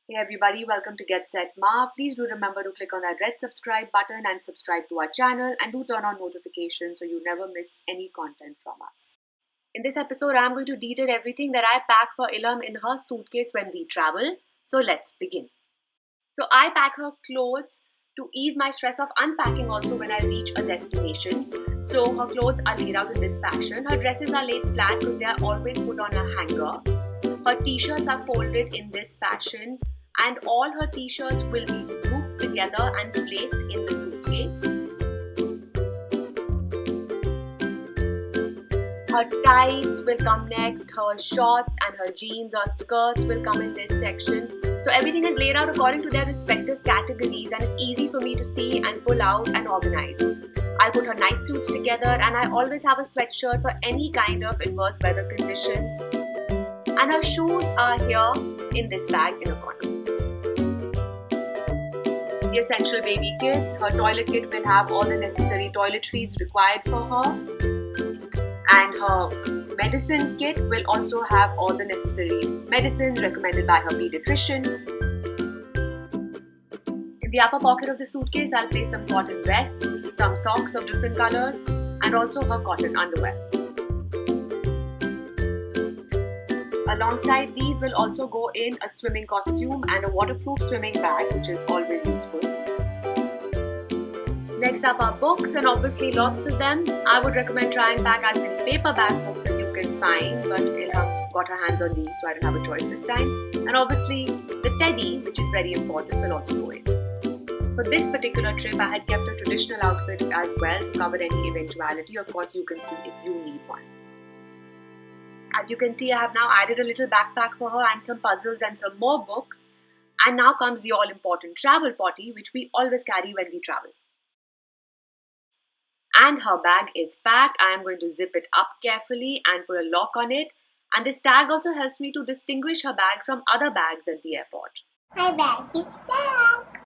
Hey everybody, welcome to Get Set Ma. Please do remember to click on that red subscribe button and subscribe to our channel, and do turn on notifications so you never miss any content from us. In this episode, I'm going to detail everything that I pack for Ilham in her suitcase when we travel. So let's begin. So I pack her clothes to ease my stress of unpacking also when I reach a destination. So her clothes are laid out in this fashion. Her dresses are laid flat because they are always put on a hanger. Her t-shirts are folded in this fashion, and all her t-shirts will be grouped together and placed in the suitcase. Her tights will come next, her shorts and her jeans or skirts will come in this section. So everything is laid out according to their respective categories, and it's easy for me to see and pull out and organize. I put her night suits together, and I always have a sweatshirt for any kind of adverse weather condition. And her shoes are here in this bag in a corner. The essential baby kits. Her toilet kit will have all the necessary toiletries required for her. And her medicine kit will also have all the necessary medicines recommended by her pediatrician. In the upper pocket of the suitcase, I'll place some cotton vests, some socks of different colors, and also her cotton underwear. Alongside these will also go in a swimming costume and a waterproof swimming bag, which is always useful. Next up are books, and obviously lots of them. I would recommend trying pack as many paperback books as you can find, but Ilham got her hands on these, so I don't have a choice this time. And obviously the teddy, which is very important, will also go in. For this particular trip, I had kept a traditional outfit as well to cover any eventuality. Of course, you can see if you need one. As you can see, I have now added a little backpack for her and some puzzles and some more books. And now comes the all-important travel potty, which we always carry when we travel. And her bag is packed. I am going to zip it up carefully and put a lock on it. And this tag also helps me to distinguish her bag from other bags at the airport. My bag is back.